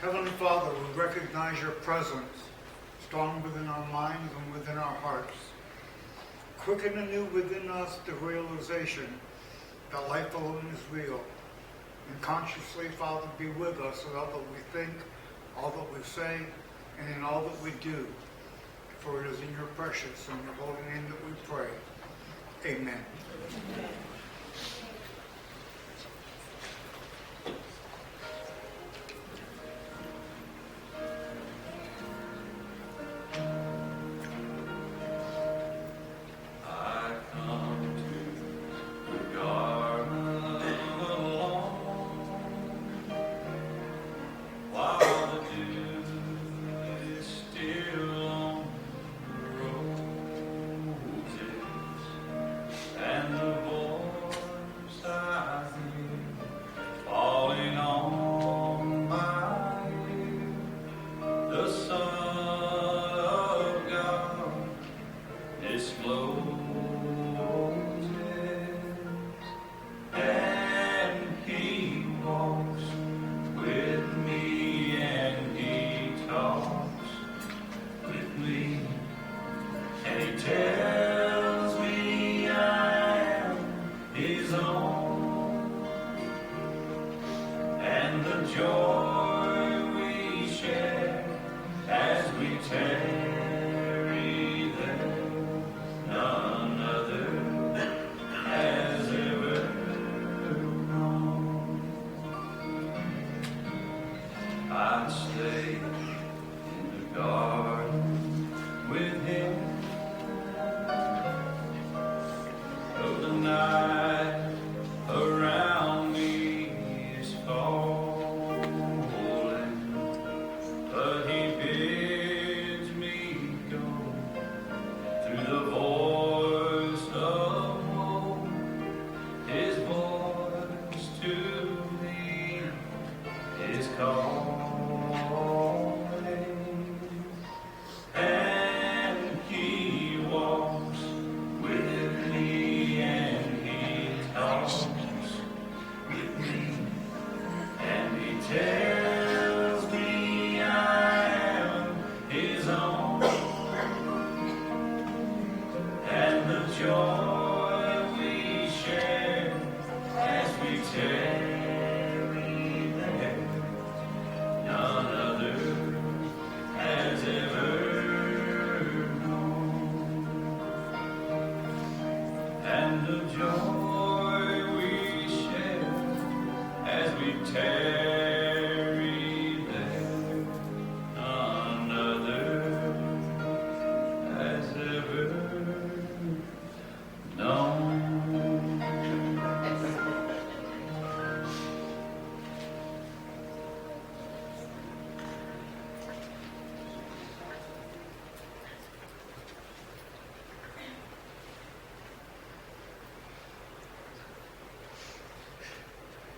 Heavenly Father, we recognize your presence strong within our minds and within our hearts. Quicken anew within us the realization that life alone is real. And consciously, Father, be with us in all that we think, all that we say, and in all that we do. For it is in your precious and your holy name that we pray. Amen. Amen.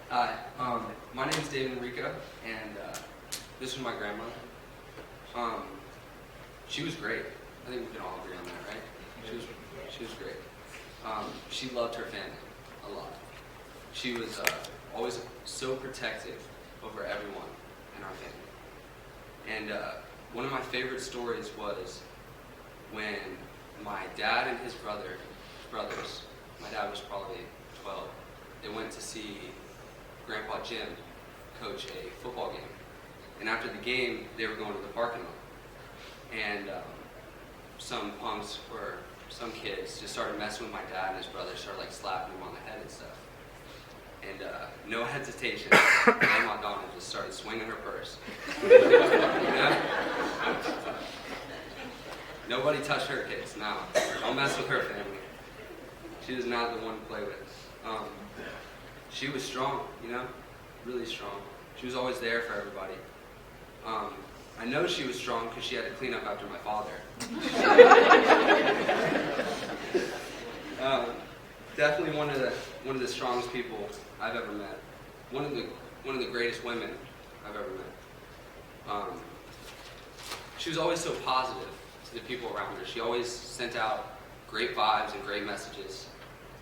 Hi, my name is Enrico, and this is my grandmother. She was great. I think we can all agree on that, right? She was great. She loved her family a lot. She was always so protective over everyone in our family. And one of my favorite stories was when my dad and his brothers, my dad was probably 12, they went to see Grandpa Jim coach a football game. And after the game, they were going to the parking lot. And some punks or some kids just started messing with my dad and his brother, started like slapping him on the head and stuff. And no hesitation, Grandma Donna just started swinging her purse. You know? Nobody touched her kids. No, don't mess with her family. She was not the one to play with. She was strong, you know, really strong. She was always there for everybody. I know she was strong because she had to clean up after my father. Definitely one of the strongest people I've ever met. One of the greatest women I've ever met. She was always so positive to the people around her. She always sent out great vibes and great messages.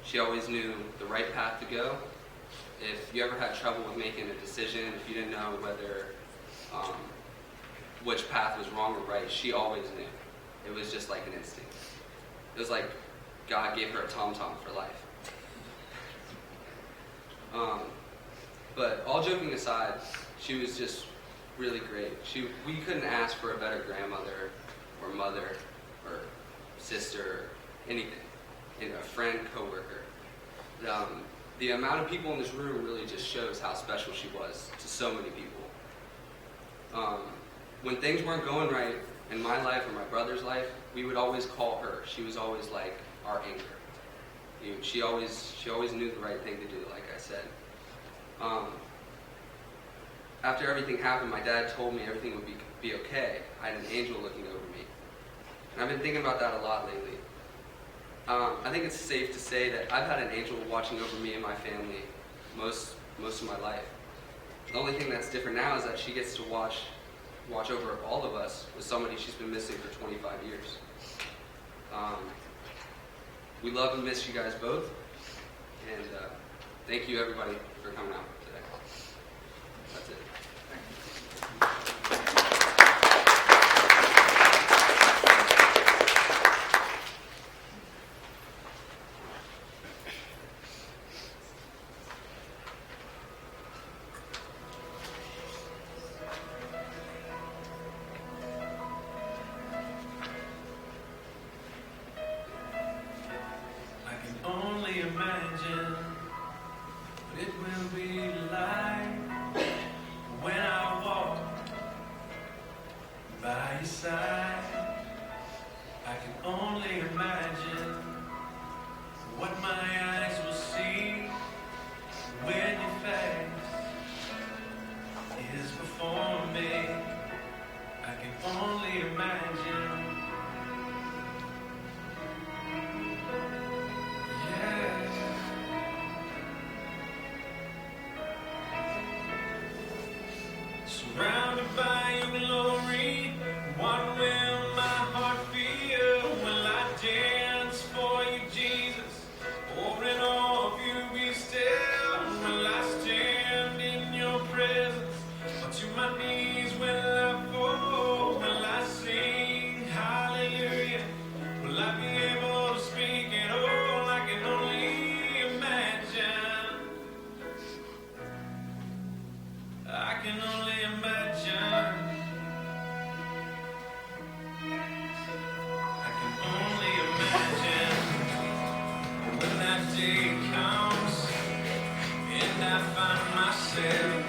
She always knew the right path to go. If you ever had trouble with making a decision, if you didn't know whether um, which path was wrong or right. She always knew. It was just like an instinct. It was like God gave her a tom-tom for life. But all joking aside, she was just really great. We couldn't ask for a better grandmother or mother or sister or anything. And a friend, coworker. The amount of people in this room really just shows how special she was to so many people. When things weren't going right in my life or my brother's life, we would always call her. She was always like our anchor. She always knew the right thing to do, like I said. After everything happened, my dad told me everything would be okay. I had an angel looking over me. And I've been thinking about that a lot lately. I think it's safe to say that I've had an angel watching over me and my family most of my life. The only thing that's different now is that she gets to watch over all of us with somebody she's been missing for 25 years. We love and miss you guys both. And thank you, everybody, for coming out today. That's it. I can only imagine what it will be like when I walk by your side. I can only imagine what my eyes will see when your face is before me. I can only imagine. Surrounded by your glory, what will my heart feel? Will I dance for you, Jesus? Or in awe of you be still? Will I stand in your presence? Or to my knees will I fall? Will I sing hallelujah? Will I be able to speak at all? I can only imagine. I can only imagine. I can only imagine when that day comes and I find myself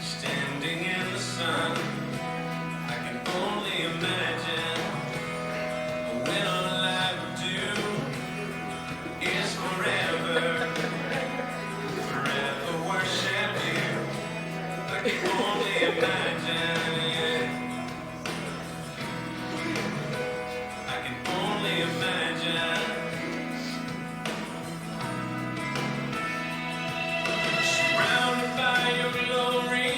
standing in the sun. I can only imagine when all I will do is forever worship you. I can only imagine, yeah. I can only imagine. Surrounded by your glory,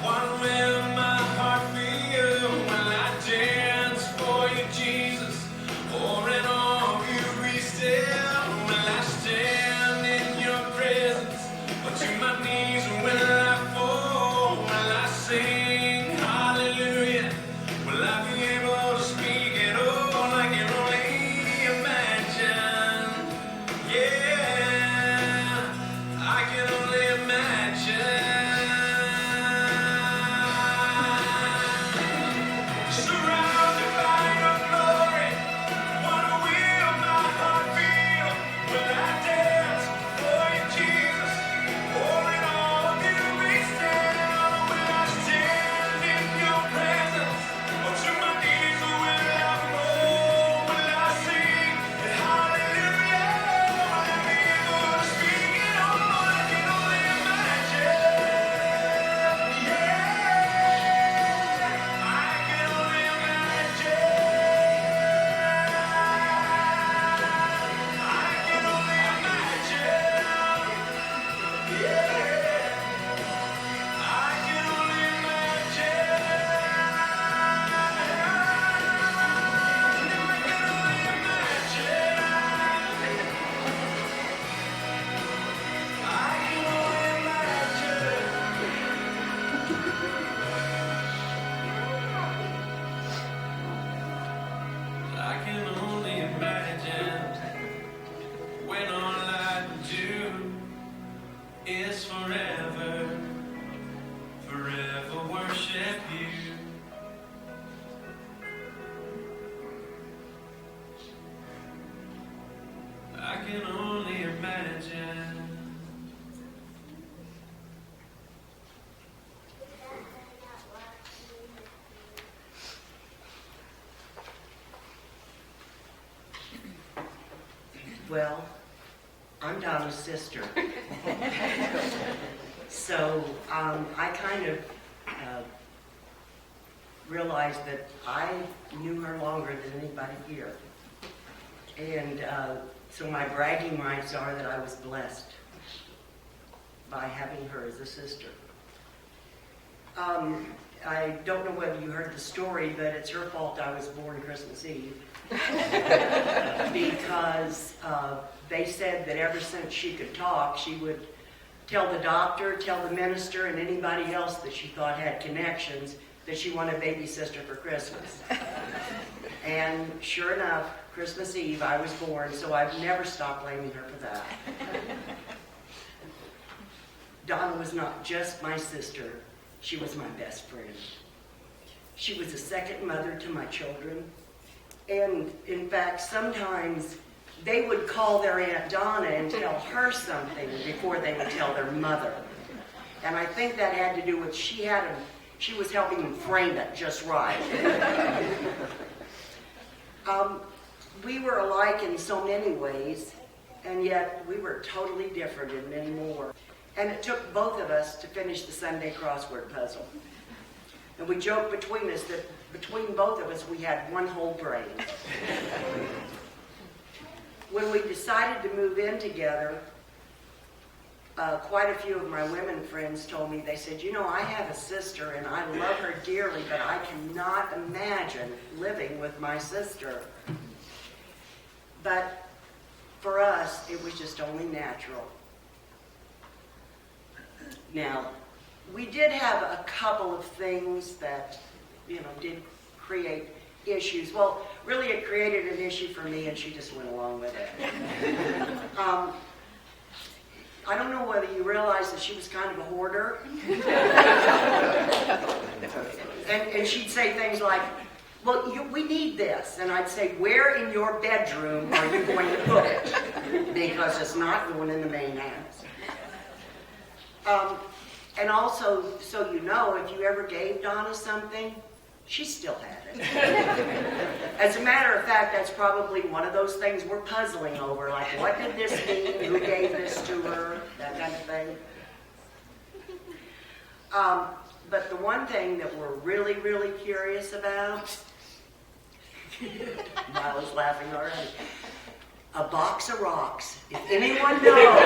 what will my heart feel? Will I dance for you, Jesus? Or in awe of you be still? Will I stand in your presence? Or to my knees will I fall? Will I sing imagine. Well, I'm Donna's sister. So I kind of realized that I knew her longer than anybody here. And so my bragging rights are that I was blessed by having her as a sister. I don't know whether you heard the story, but it's her fault I was born Christmas Eve. Because they said that ever since she could talk, she would tell the doctor, tell the minister, and anybody else that she thought had connections that she wanted a baby sister for Christmas. And sure enough, Christmas Eve, I was born, so I've never stopped blaming her for that. Donna was not just my sister, she was my best friend. She was a second mother to my children. And in fact, sometimes they would call their Aunt Donna and tell her something before they would tell their mother. And I think that had to do with she was helping them frame it just right. We were alike in so many ways, and yet we were totally different in many more. And it took both of us to finish the Sunday crossword puzzle. And we joked between us that between both of us, we had one whole brain. When we decided to move in together, quite a few of my women friends told me, they said, you know, I have a sister and I love her dearly, but I cannot imagine living with my sister. But for us, it was just only natural. Now, we did have a couple of things that, did create issues. Well, really it created an issue for me and she just went along with it. I don't know whether you realize that she was kind of a hoarder. and she'd say things like, well, we need this. And I'd say, where in your bedroom are you going to put it? Because it's not going in the main house. And also, so you know, if you ever gave Donna something, she still had it. As a matter of fact, that's probably one of those things we're puzzling over, like what did this mean, who gave this to her, that kind of thing. But the one thing that we're really, really curious about, Mila's laughing already, a box of rocks. If anyone knows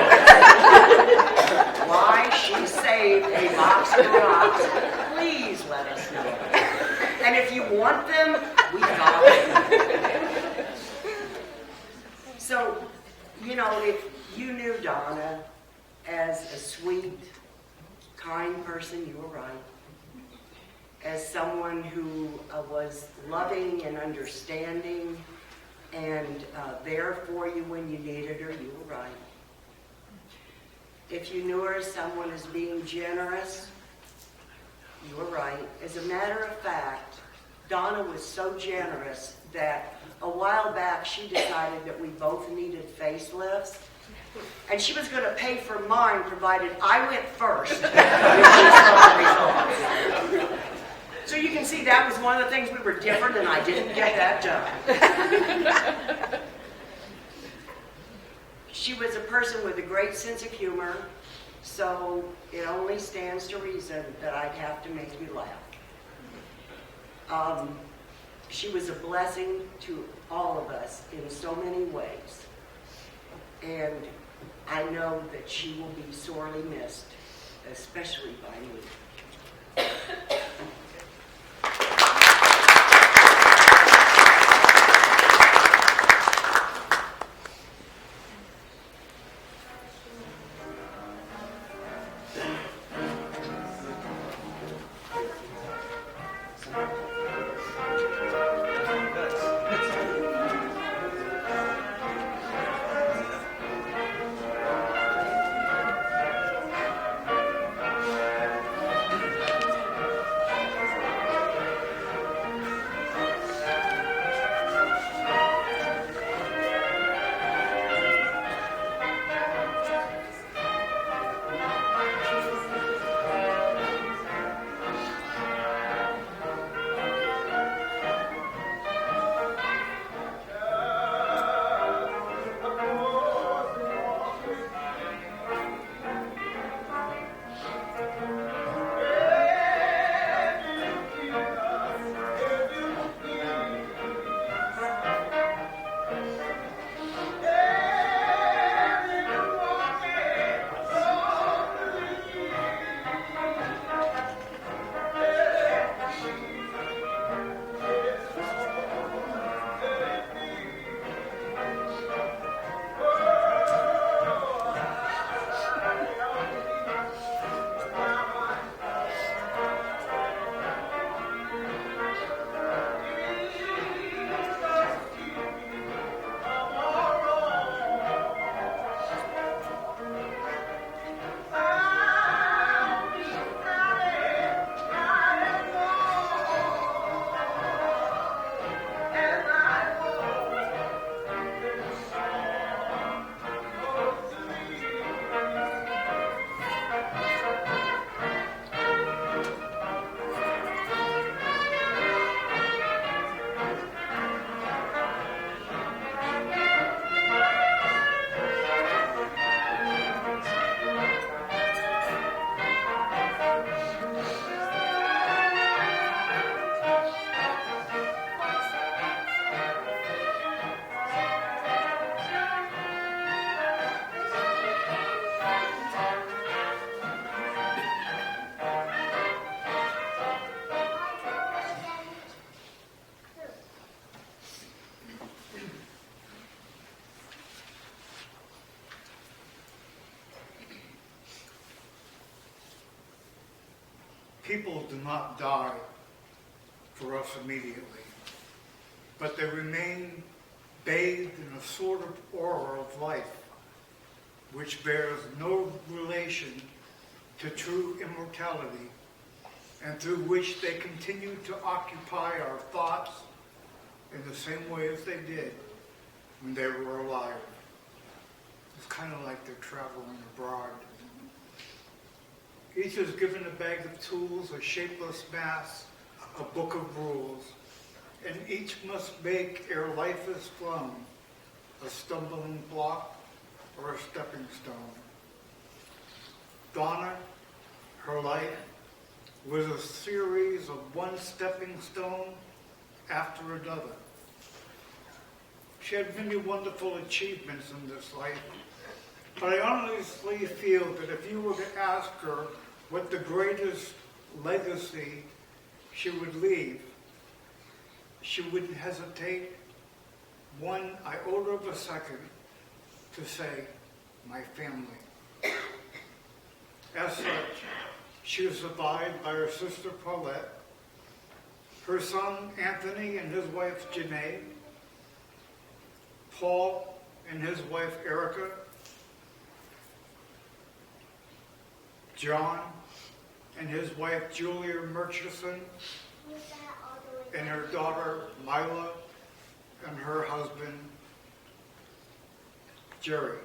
why she saved a box of rocks, please let us know. And if you want them, we got them. So, if you knew Donna as a sweet, kind person, you were right. As someone who was loving and understanding and there for you when you needed her, you were right. If you knew her as someone as being generous, you were right. As a matter of fact, Donna was so generous that a while back she decided that we both needed facelifts. And she was going to pay for mine provided I went first. So you can see that was one of the things we were different and I didn't get that done. She was a person with a great sense of humor, so it only stands to reason that I'd have to make you laugh. She was a blessing to all of us in so many ways. And I know that she will be sorely missed, especially by me. People do not die for us immediately, but they remain bathed in a sort of aura of life, which bears no relation to true immortality, and through which they continue to occupy our thoughts in the same way as they did when they were alive. It's kind of like they're traveling abroad. Each is given a bag of tools, a shapeless mass, a book of rules, and each must make ere life is flown a stumbling block or a stepping stone. Donna, her life, was a series of one stepping stone after another. She had many wonderful achievements in this life, but I honestly feel that if you were to ask her what the greatest legacy she would leave, she wouldn't hesitate 1 iota of a second to say, my family. As such, she was survived by her sister Paulette, her son Anthony and his wife Janae, Paul and his wife Erica, John and his wife Julia Murchison, and her daughter Mila and her husband Jerry.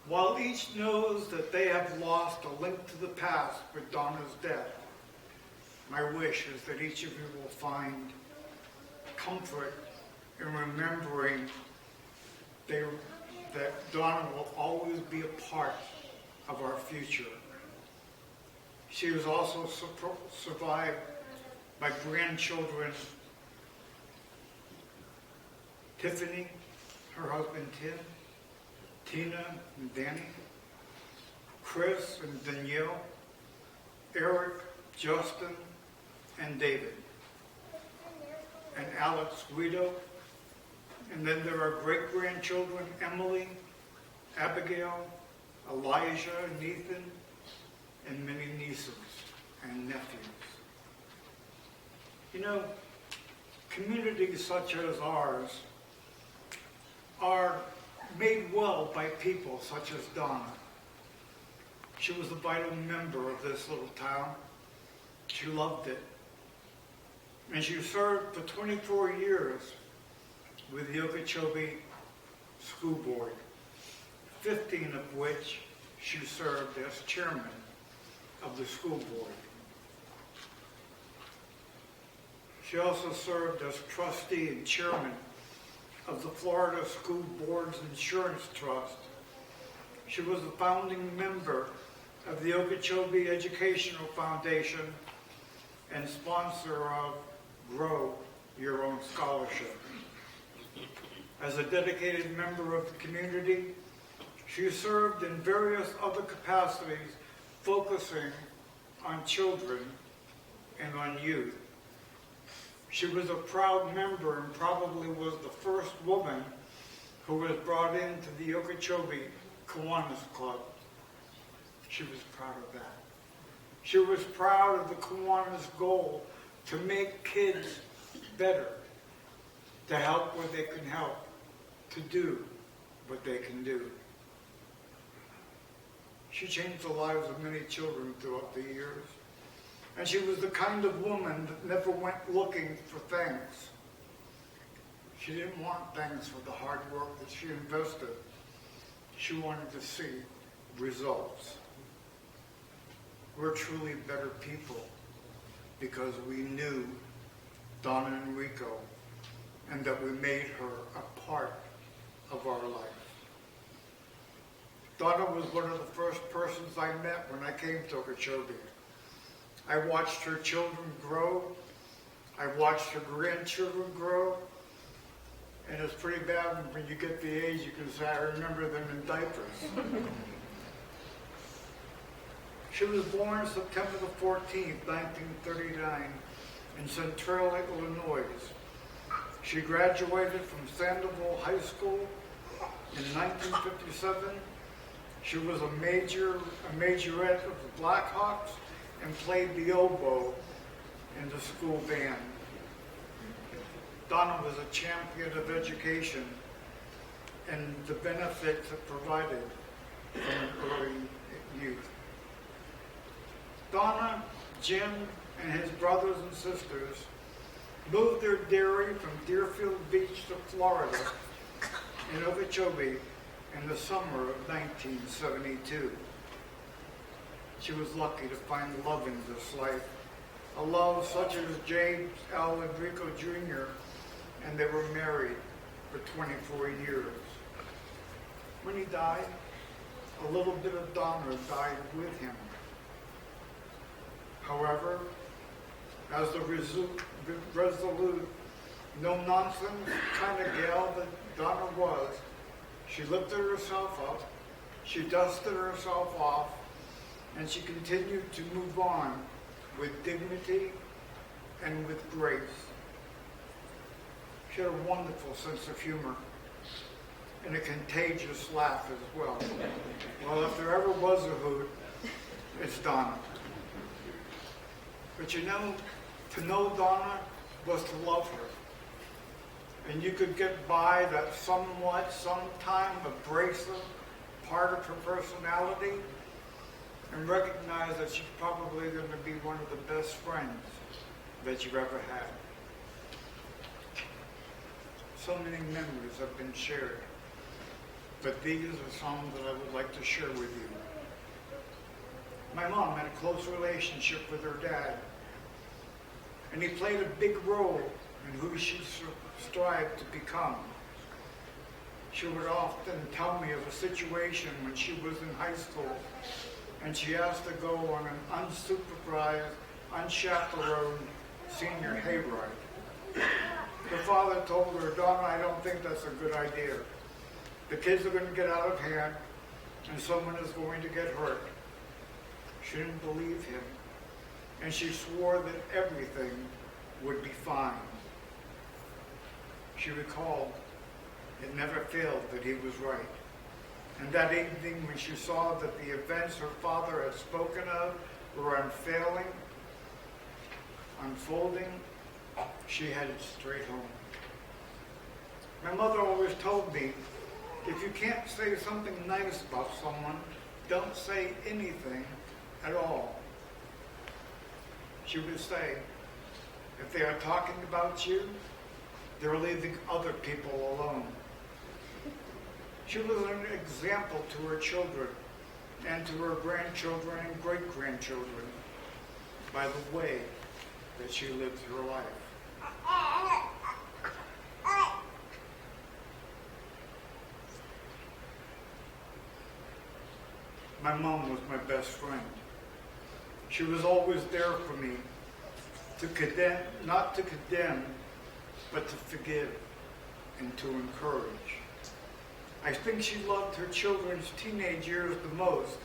While each knows that they have lost a link to the past with Donna's death, my wish is that each of you will find comfort in remembering that Donna will always be a part of our future. She was also survived by grandchildren Tiffany, her husband Tim, Tina and Danny, Chris and Danielle, Eric, Justin, and David, and Alex Guido. And then there are great-grandchildren Emily, Abigail, Elijah and Ethan, and many nieces and nephews. You know, communities such as ours are made well by people such as Donna. She was a vital member of this little town. She loved it. And she served for 24 years with the Okeechobee School Board, 15 of which she served as chairman of the school board. She also served as trustee and chairman of the Florida School Board's Insurance Trust. She was a founding member of the Okeechobee Educational Foundation and sponsor of Grow Your Own Scholarship. As a dedicated member of the community, she served in various other capacities focusing on children and on youth. She was a proud member and probably was the first woman who was brought into the Okeechobee Kiwanis Club. She was proud of that. She was proud of the Kiwanis goal to make kids better, to help where they can help, to do what they can do. She changed the lives of many children throughout the years. And she was the kind of woman that never went looking for things. She didn't want things for the hard work that she invested. She wanted to see results. We're truly better people because we knew Donna and Enrico and that we made her a part of our life. Donna was one of the first persons I met when I came to Okeechobee. I watched her children grow. I watched her grandchildren grow. And it's pretty bad when you get the age you can say, I remember them in diapers. She was born September the 14th, 1939, in Centralia, Illinois. She graduated from Sandoval High School in 1957. She was a majorette of the Blackhawks and played the oboe in the school band. Donna was a champion of education and the benefits it provided from early youth. Donna, Jim, and his brothers and sisters moved their dairy from Deerfield Beach to Florida in Okeechobee in the summer of 1972. She was lucky to find love in this life, a love such as James L. Enrico Jr., and they were married for 24 years. When he died, a little bit of Donna died with him. However, as the resolute, no-nonsense kind of gal that Donna was, she lifted herself up, she dusted herself off, and she continued to move on with dignity and with grace. She had a wonderful sense of humor and a contagious laugh as well. Well, if there ever was a hoot, it's Donna. But you know, to know Donna was to love her. And you could get by that somewhat, sometime abrasive part of her personality and recognize that she's probably going to be one of the best friends that you've ever had. So many memories have been shared, but these are some that I would like to share with you. My mom had a close relationship with her dad, and he played a big role in who she strived to become. She would often tell me of a situation when she was in high school and she asked to go on an unsupervised, unchaperoned senior hayride. Her father told her, "Donna, I don't think that's a good idea. The kids are going to get out of hand and someone is going to get hurt." She didn't believe him, and she swore that everything would be fine. She recalled it never failed that he was right. And that evening, when she saw that the events her father had spoken of were unfolding, she headed straight home. My mother always told me, if you can't say something nice about someone, don't say anything at all. She would say, if they are talking about you, they're leaving other people alone. She was an example to her children and to her grandchildren and great-grandchildren by the way that she lived her life. My mom was my best friend. She was always there for me, not to condemn, but to forgive and to encourage. I think she loved her children's teenage years the most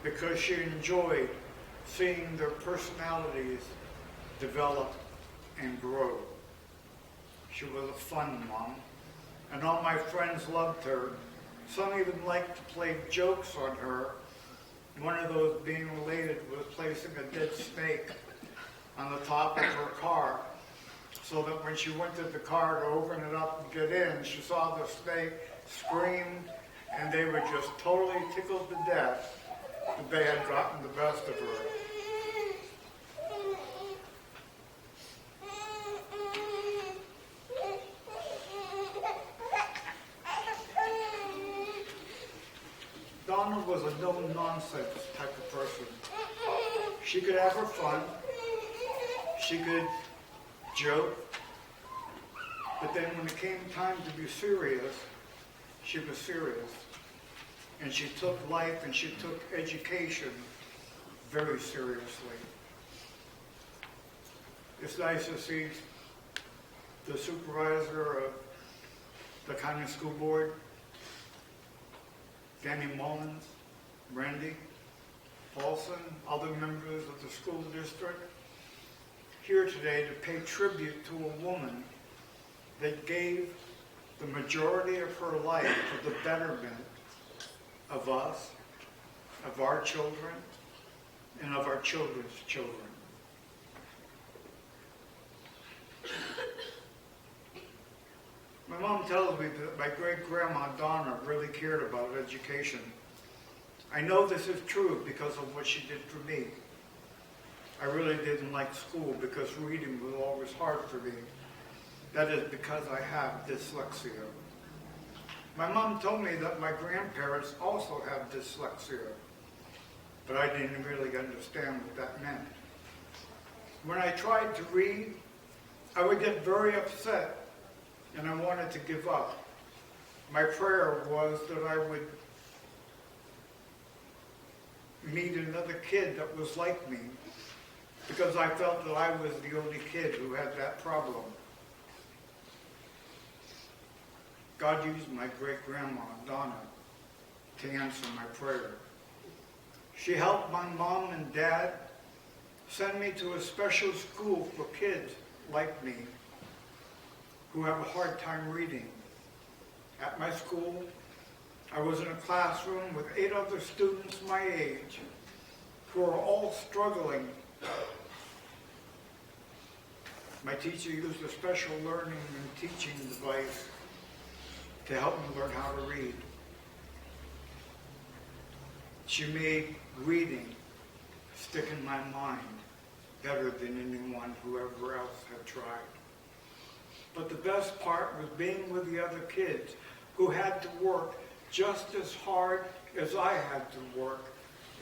because she enjoyed seeing their personalities develop and grow. She was a fun mom, and all my friends loved her. Some even liked to play jokes on her. One of those being related was placing a dead snake on the top of her car, so that when she went to the car to open it up and get in, she saw the snake, screamed, and they were just totally tickled to death that they had gotten the best of her. Donna was a no-nonsense type of person. She could have her fun, she could joke, but then when it came time to be serious, she was serious. And she took life and she took education very seriously. It's nice to see the supervisor of the county school board, Danny Mullins, Randy Paulson, other members of the school district, here today to pay tribute to a woman that gave the majority of her life to the betterment of us of our children and of our children's children. My mom tells me that my great-grandma Donna really cared about education. I know this is true because of what she did for me. I really didn't like school because reading was always hard for me. That is because I have dyslexia. My mom told me that my grandparents also have dyslexia, but I didn't really understand what that meant. When I tried to read, I would get very upset and I wanted to give up. My prayer was that I would meet another kid that was like me, because I felt that I was the only kid who had that problem. God used my great-grandma, Donna, to answer my prayer. She helped my mom and dad send me to a special school for kids like me who have a hard time reading. At my school, I was in a classroom with 8 other students my age who are all struggling. My teacher used a special learning and teaching device to help me learn how to read. She made reading stick in my mind better than anyone who ever else had tried. But the best part was being with the other kids who had to work just as hard as I had to work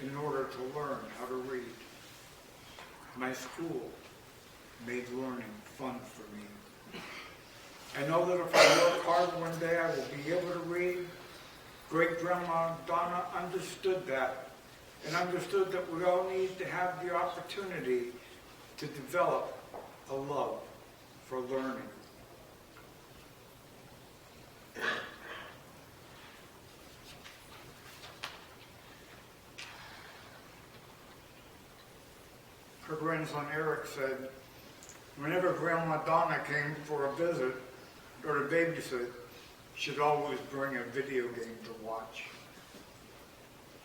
in order to learn how to read. My school made learning fun for me. I know that if I work hard one day, I will be able to read. Great-grandma Donna understood that, and understood that we all need to have the opportunity to develop a love for learning. Her grandson Eric said, whenever Grandma Donna came for a visit or to babysit, she'd always bring a video game to watch.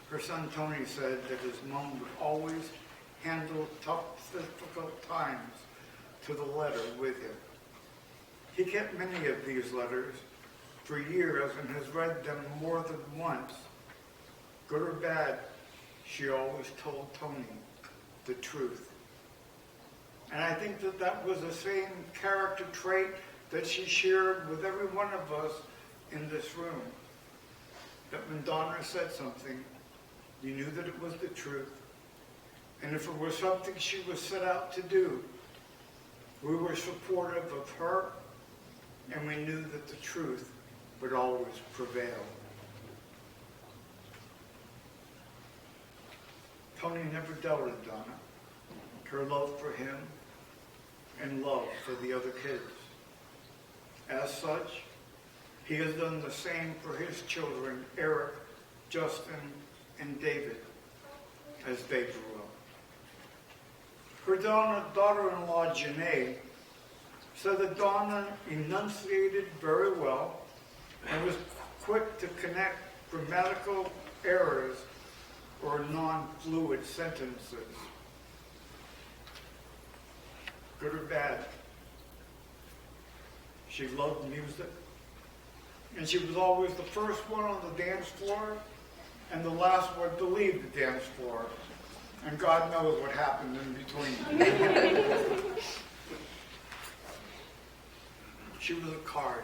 Her son Tony said that his mom would always handle tough, difficult times to the letter with him. He kept many of these letters for years and has read them more than once. Good or bad, she always told Tony the truth. And I think that that was the same character trait that she shared with every one of us in this room. That when Donna said something, you knew that it was the truth. And if it was something she was set out to do, we were supportive of her, and we knew that the truth would always prevail. Tony never doubted Donna, her love for him, and love for the other kids. As such, he has done the same for his children, Eric, Justin, and David, as they grew up. Her daughter-in-law, Janae, said that Donna enunciated very well and was quick to connect grammatical errors or non-fluid sentences. Good or bad, she loved music, and she was always the first one on the dance floor and the last one to leave the dance floor. And God knows what happened in between. She was a card.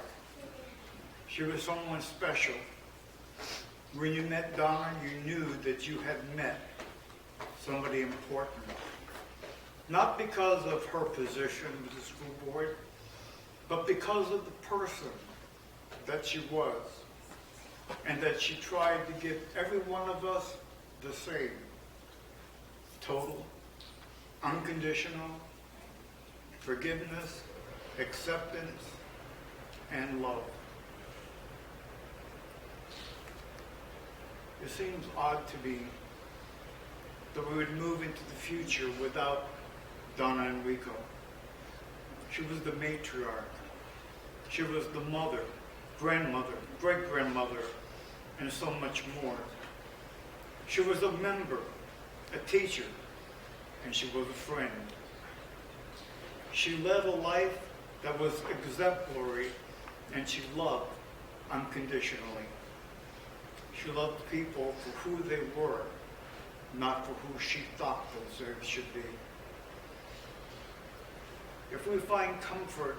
She was someone special. When you met Donna, you knew that you had met somebody important. Not because of her position with the school board, but because of the person that she was, and that she tried to give every one of us the same. Total, unconditional, forgiveness, acceptance, and love. It seems odd to me that we would move into the future without Donna and Enrico. She was the matriarch. She was the mother, grandmother, great-grandmother, and so much more. She was a member, a teacher, and she was a friend. She led a life that was exemplary, and she loved unconditionally. She loved people for who they were, not for who she thought they should be. If we find comfort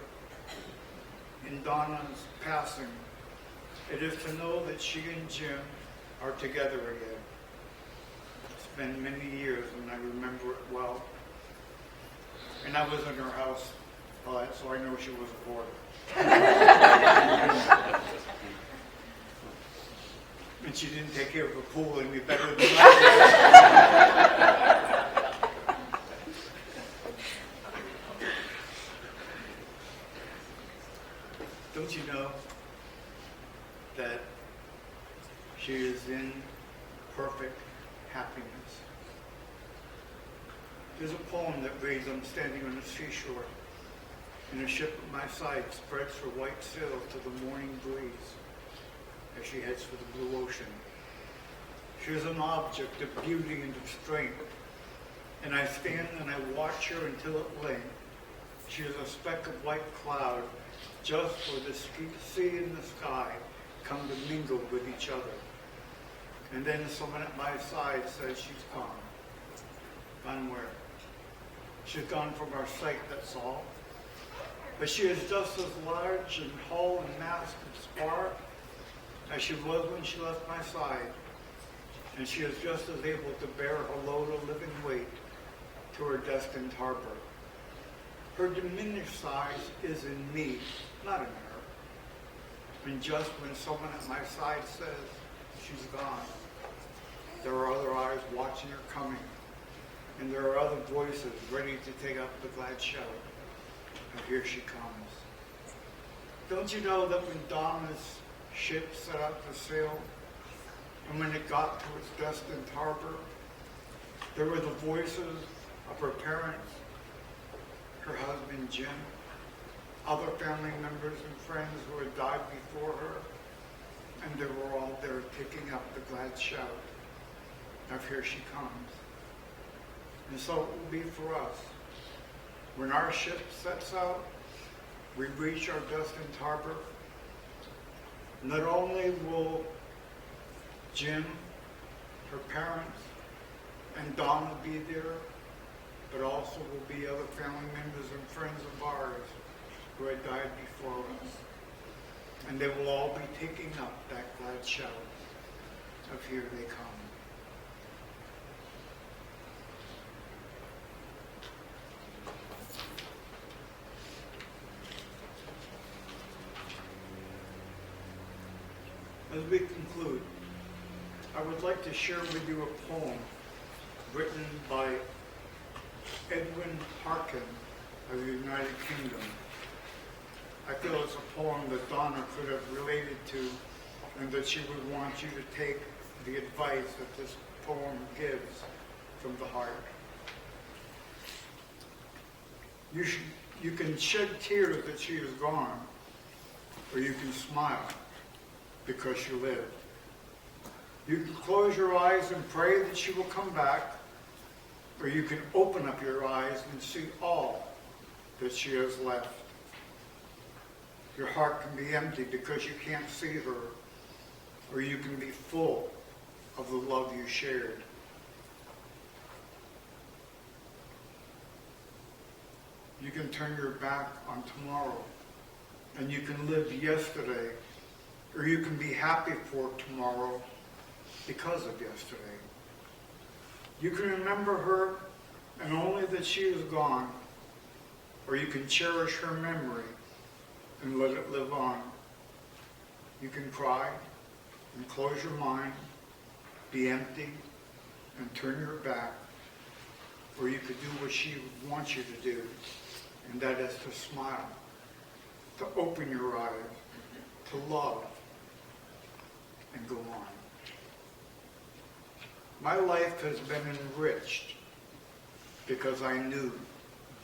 in Donna's passing, it is to know that she and Jim are together again. It's been many years and I remember it well. And I was in her house, so I know she was bored. And she didn't take care of the pool any better than I did. Don't you know that she is in perfect happiness? There's a poem that reads, I'm standing on the seashore, and a ship at my side spreads her white sails to the morning breeze as she heads for the blue ocean. She is an object of beauty and of strength, and I stand and I watch her until at length she is a speck of white cloud, just where the sea and the sky come to mingle with each other. And then someone at my side says she's gone. Gone where? She's gone from our sight, that's all. But she is just as large and hull and mast and spar as she was when she left my side. And she is just as able to bear her load of living weight to her destined harbor. Her diminished size is in me, not in her. And just when someone at my side says she's gone, there are other eyes watching her coming. And there are other voices ready to take up the glad shout. And here she comes. Don't you know that when Donna's ship set out to sail, and when it got to its destined harbor, there were the voices of her parents, her husband Jim, other family members and friends who had died before her, and they were all there taking up the glad shout of here she comes. And so it will be for us. When our ship sets out, we reach our destined harbor. Not only will Jim, her parents, and Donna be there, but also will be other family members and friends of ours who had died before us. And they will all be taking up that glad shout of here they come. As we conclude, I would like to share with you a poem written by Edwin Harkin of the United Kingdom. I feel it's a poem that Donna could have related to, and that she would want you to take the advice that this poem gives from the heart. You can shed tears that she is gone, or you can smile because she lived. You can close your eyes and pray that she will come back, or you can open up your eyes and see all that she has left. Your heart can be empty because you can't see her, or you can be full of the love you shared. You can turn your back on tomorrow, and you can live yesterday, or you can be happy for tomorrow because of yesterday. You can remember her and only that she is gone, or you can cherish her memory and let it live on. You can cry and close your mind, be empty and turn your back, or you could do what she wants you to do, and that is to smile, to open your eyes, to love, and go on. My life has been enriched because I knew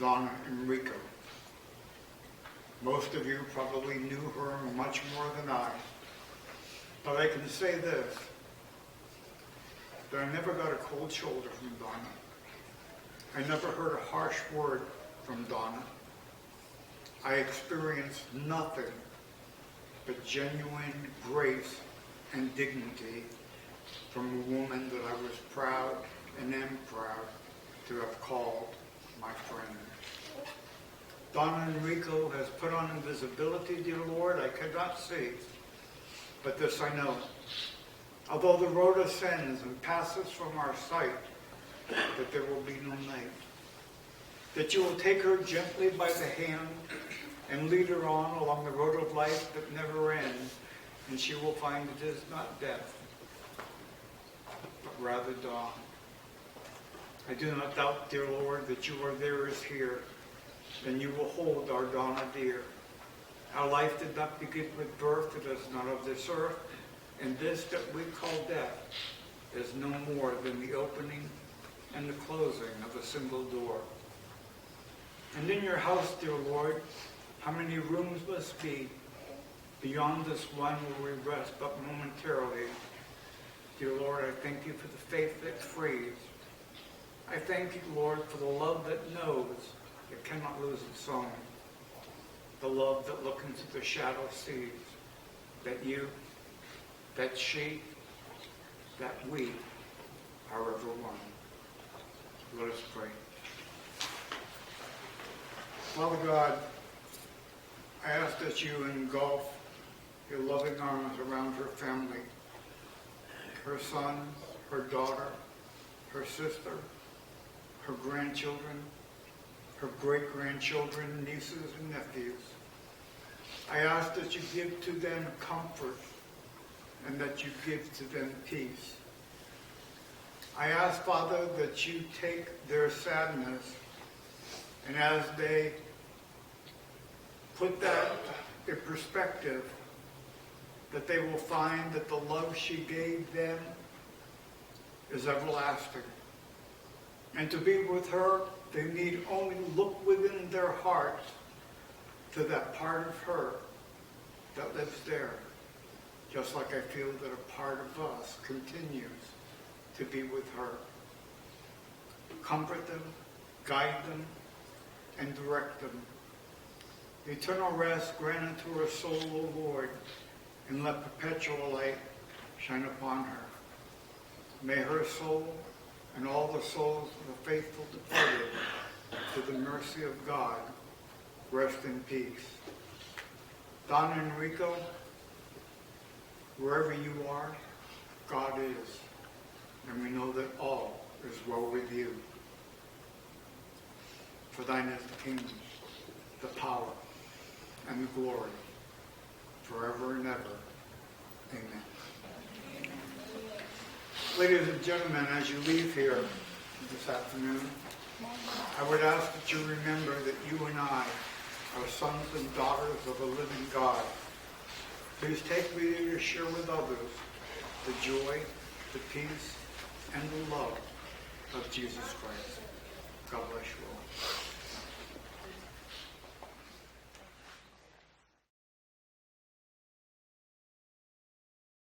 Donna Enrico. Most of you probably knew her much more than I, but I can say this. that I never got a cold shoulder from Donna. I never heard a harsh word from Donna. I experienced nothing but genuine grace and dignity from a woman that I was proud and am proud to have called my friend. Donna Enrico has put on invisibility, dear Lord, I could not see, but this I know. Although the road ascends and passes from our sight, that there will be no night. That you will take her gently by the hand and lead her on along the road of life that never ends, and she will find it is not death, but rather dawn. I do not doubt, dear Lord, that you are there as here, and you will hold our Donna dear. Our life did not begin with birth, it is not of this earth, and this that we call death is no more than the opening and the closing of a single door. And in your house, dear Lord, how many rooms must be beyond this one where we rest but momentarily? Dear Lord, I thank you for the faith that frees. I thank you, Lord, for the love that knows it cannot lose its own. The love that looks into the shadow sees that you, that she, that we are ever one. Let us pray. Father God, I ask that you engulf your loving arms around her family, her son, her daughter, her sister, her grandchildren, her great-grandchildren, nieces and nephews. I ask that you give to them comfort and that you give to them peace. I ask, Father, that you take their sadness, and as they put that in perspective, that they will find that the love she gave them is everlasting. And to be with her, they need only look within their hearts to that part of her that lives there. Just like I feel that a part of us continues to be with her. Comfort them, guide them, and direct them. Eternal rest grant unto her soul, O Lord, and let perpetual light shine upon her. May her soul and all the souls of the faithful departed to the mercy of God rest in peace. Donna Enrico, wherever you are, God is, and we know that all is well with you. For thine is the kingdom, the power, and the glory, forever and ever. Amen. Ladies and gentlemen, as you leave here this afternoon, I would ask that you remember that you and I are sons and daughters of a living God. Please take with you to share with others the joy, the peace, and the love of Jesus Christ. God bless you all.